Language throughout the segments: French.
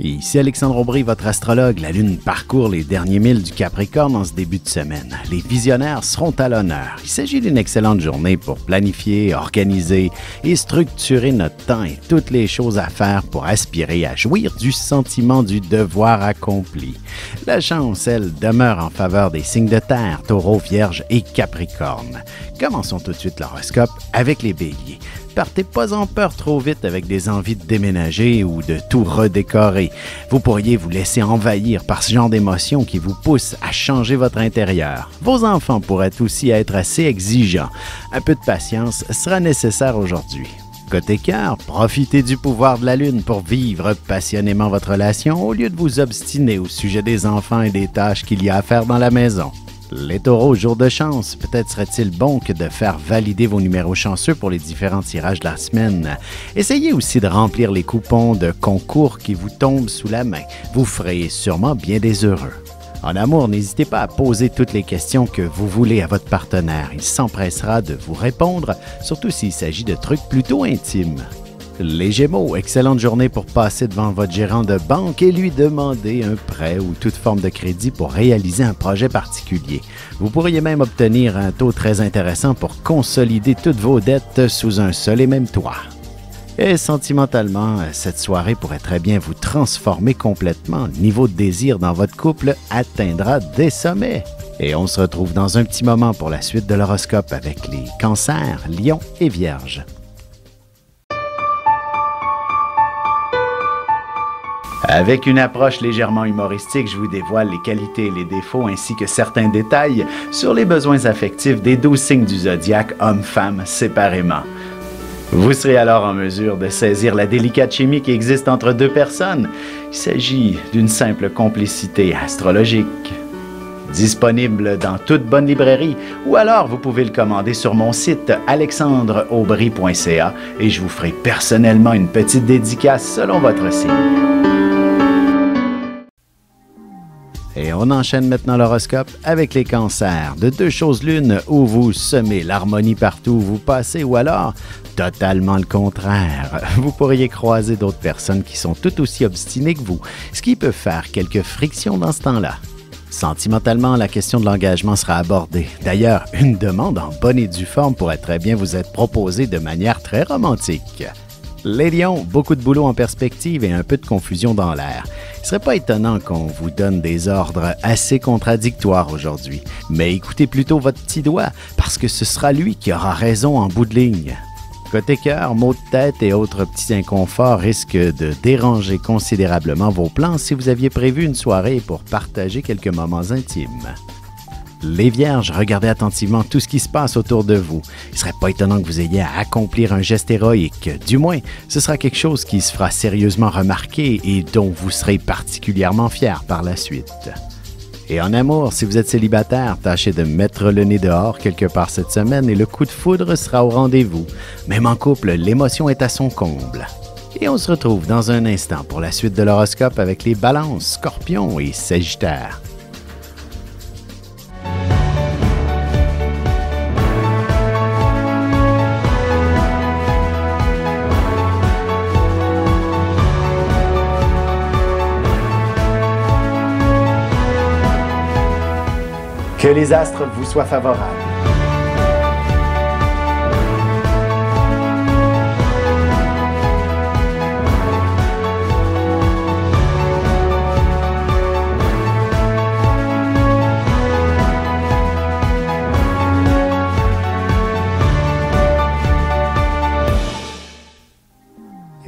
Ici Alexandre Aubry, votre astrologue. La Lune parcourt les derniers milles du Capricorne en ce début de semaine. Les visionnaires seront à l'honneur. Il s'agit d'une excellente journée pour planifier, organiser et structurer notre temps et toutes les choses à faire pour aspirer à jouir du sentiment du devoir accompli. La chance, elle, demeure en faveur des signes de terre, Taureau, Vierge et Capricorne. Commençons tout de suite l'horoscope avec les Béliers. Partez pas en peur trop vite avec des envies de déménager ou de tout redécorer. Vous pourriez vous laisser envahir par ce genre d'émotions qui vous pousse à changer votre intérieur. Vos enfants pourraient aussi être assez exigeants. Un peu de patience sera nécessaire aujourd'hui. Côté cœur, profitez du pouvoir de la Lune pour vivre passionnément votre relation au lieu de vous obstiner au sujet des enfants et des tâches qu'il y a à faire dans la maison. Les taureaux, jour de chance, peut-être serait-il bon que de faire valider vos numéros chanceux pour les différents tirages de la semaine. Essayez aussi de remplir les coupons de concours qui vous tombent sous la main. Vous ferez sûrement bien des heureux. En amour, n'hésitez pas à poser toutes les questions que vous voulez à votre partenaire. Il s'empressera de vous répondre, surtout s'il s'agit de trucs plutôt intimes. Les Gémeaux, excellente journée pour passer devant votre gérant de banque et lui demander un prêt ou toute forme de crédit pour réaliser un projet particulier. Vous pourriez même obtenir un taux très intéressant pour consolider toutes vos dettes sous un seul et même toit. Et sentimentalement, cette soirée pourrait très bien vous transformer complètement. Le niveau de désir dans votre couple atteindra des sommets. Et on se retrouve dans un petit moment pour la suite de l'horoscope avec les Cancers, Lions et Vierges. Avec une approche légèrement humoristique, je vous dévoile les qualités et les défauts ainsi que certains détails sur les besoins affectifs des 12 signes du zodiaque, hommes-femmes, séparément. Vous serez alors en mesure de saisir la délicate chimie qui existe entre deux personnes. Il s'agit d'une simple complicité astrologique. Disponible dans toute bonne librairie ou alors vous pouvez le commander sur mon site alexandreaubry.ca et je vous ferai personnellement une petite dédicace selon votre signe. Et on enchaîne maintenant l'horoscope avec les Cancers. De deux choses l'une, où vous semez l'harmonie partout où vous passez, ou alors totalement le contraire. Vous pourriez croiser d'autres personnes qui sont tout aussi obstinées que vous, ce qui peut faire quelques frictions dans ce temps-là. Sentimentalement, la question de l'engagement sera abordée. D'ailleurs, une demande en bonne et due forme pourrait très bien vous être proposée de manière très romantique. Les Lions, beaucoup de boulot en perspective et un peu de confusion dans l'air. Il ne serait pas étonnant qu'on vous donne des ordres assez contradictoires aujourd'hui. Mais écoutez plutôt votre petit doigt, parce que ce sera lui qui aura raison en bout de ligne. Côté cœur, maux de tête et autres petits inconforts risquent de déranger considérablement vos plans si vous aviez prévu une soirée pour partager quelques moments intimes. Les Vierges, regardez attentivement tout ce qui se passe autour de vous. Il ne serait pas étonnant que vous ayez à accomplir un geste héroïque. Du moins, ce sera quelque chose qui se fera sérieusement remarquer et dont vous serez particulièrement fier par la suite. Et en amour, si vous êtes célibataire, tâchez de mettre le nez dehors quelque part cette semaine et le coup de foudre sera au rendez-vous. Même en couple, l'émotion est à son comble. Et on se retrouve dans un instant pour la suite de l'horoscope avec les Balances, Scorpions et Sagittaires. Que les astres vous soient favorables.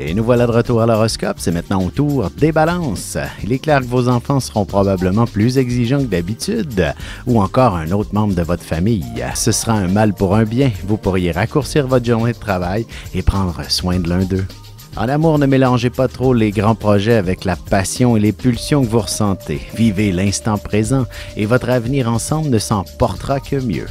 Et nous voilà de retour à l'horoscope, c'est maintenant au tour des Balances. Il est clair que vos enfants seront probablement plus exigeants que d'habitude, ou encore un autre membre de votre famille. Ce sera un mal pour un bien, vous pourriez raccourcir votre journée de travail et prendre soin de l'un d'eux. En amour, ne mélangez pas trop les grands projets avec la passion et les pulsions que vous ressentez. Vivez l'instant présent et votre avenir ensemble ne s'en portera que mieux.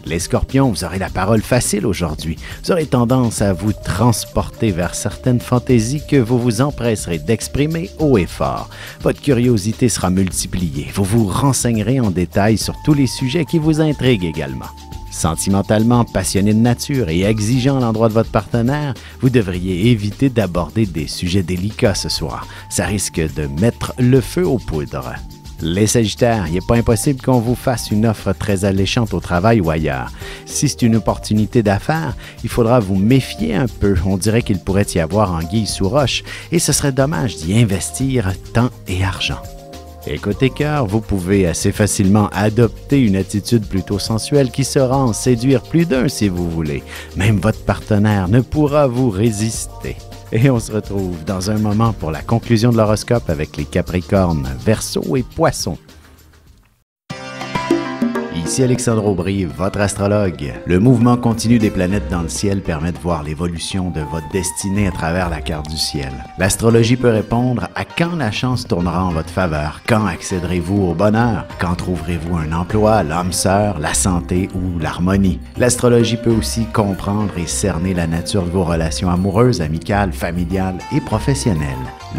Les Scorpions, vous aurez la parole facile aujourd'hui. Vous aurez tendance à vous transporter vers certaines fantaisies que vous vous empresserez d'exprimer haut et fort. Votre curiosité sera multipliée. Vous vous renseignerez en détail sur tous les sujets qui vous intriguent également. Sentimentalement passionné de nature et exigeant à l'endroit de votre partenaire, vous devriez éviter d'aborder des sujets délicats ce soir. Ça risque de mettre le feu aux poudres. Les Sagittaires, il n'est pas impossible qu'on vous fasse une offre très alléchante au travail ou ailleurs. Si c'est une opportunité d'affaires, il faudra vous méfier un peu. On dirait qu'il pourrait y avoir anguille sous roche et ce serait dommage d'y investir temps et argent. Et côté cœur, vous pouvez assez facilement adopter une attitude plutôt sensuelle qui saura en séduire plus d'un si vous voulez. Même votre partenaire ne pourra vous résister. Et on se retrouve dans un moment pour la conclusion de l'horoscope avec les Capricornes, Verseaux et Poissons. Ici Alexandre Aubry, votre astrologue. Le mouvement continu des planètes dans le ciel permet de voir l'évolution de votre destinée à travers la carte du ciel. L'astrologie peut répondre à quand la chance tournera en votre faveur, quand accéderez-vous au bonheur, quand trouverez-vous un emploi, l'âme sœur, la santé ou l'harmonie. L'astrologie peut aussi comprendre et cerner la nature de vos relations amoureuses, amicales, familiales et professionnelles.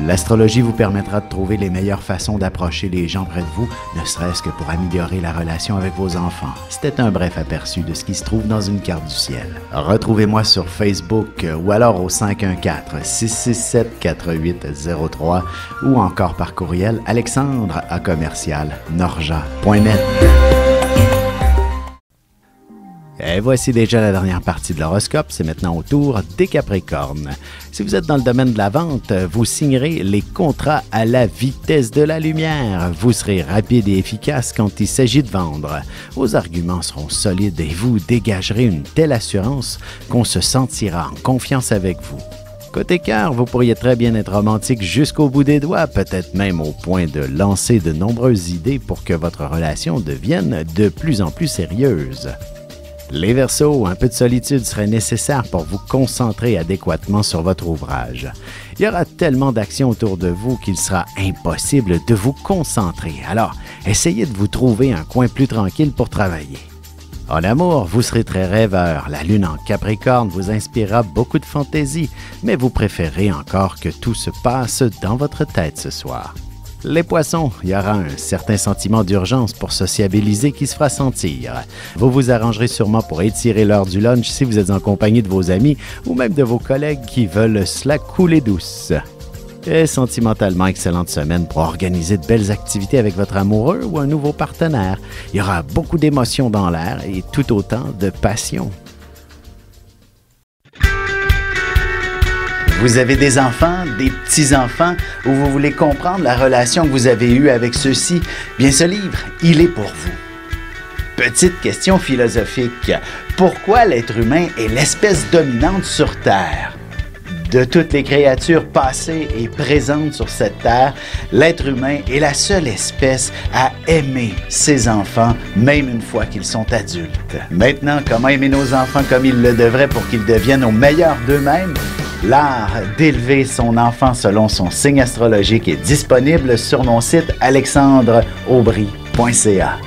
L'astrologie vous permettra de trouver les meilleures façons d'approcher les gens près de vous, ne serait-ce que pour améliorer la relation avec vos enfants. C'était un bref aperçu de ce qui se trouve dans une carte du ciel. Retrouvez-moi sur Facebook ou alors au 514-667-4803 ou encore par courriel alexandre@norja.net. Et voici déjà la dernière partie de l'horoscope, c'est maintenant au tour des Capricornes. Si vous êtes dans le domaine de la vente, vous signerez les contrats à la vitesse de la lumière. Vous serez rapide et efficace quand il s'agit de vendre. Vos arguments seront solides et vous dégagerez une telle assurance qu'on se sentira en confiance avec vous. Côté cœur, vous pourriez très bien être romantique jusqu'au bout des doigts, peut-être même au point de lancer de nombreuses idées pour que votre relation devienne de plus en plus sérieuse. Les Verseaux, un peu de solitude serait nécessaire pour vous concentrer adéquatement sur votre ouvrage. Il y aura tellement d'actions autour de vous qu'il sera impossible de vous concentrer. Alors, essayez de vous trouver un coin plus tranquille pour travailler. En amour, vous serez très rêveur. La lune en Capricorne vous inspirera beaucoup de fantaisie, mais vous préférez encore que tout se passe dans votre tête ce soir. Les Poissons, il y aura un certain sentiment d'urgence pour sociabiliser qui se fera sentir. Vous vous arrangerez sûrement pour étirer l'heure du lunch si vous êtes en compagnie de vos amis ou même de vos collègues qui veulent se la couler douce. Et sentimentalement, excellente semaine pour organiser de belles activités avec votre amoureux ou un nouveau partenaire. Il y aura beaucoup d'émotions dans l'air et tout autant de passion. Vous avez des enfants, des petits-enfants, ou vous voulez comprendre la relation que vous avez eue avec ceux-ci? Bien, ce livre, il est pour vous. Petite question philosophique. Pourquoi l'être humain est l'espèce dominante sur Terre? De toutes les créatures passées et présentes sur cette terre, l'être humain est la seule espèce à aimer ses enfants, même une fois qu'ils sont adultes. Maintenant, comment aimer nos enfants comme ils le devraient pour qu'ils deviennent au meilleur d'eux-mêmes? L'art d'élever son enfant selon son signe astrologique est disponible sur mon site alexandreaubry.ca.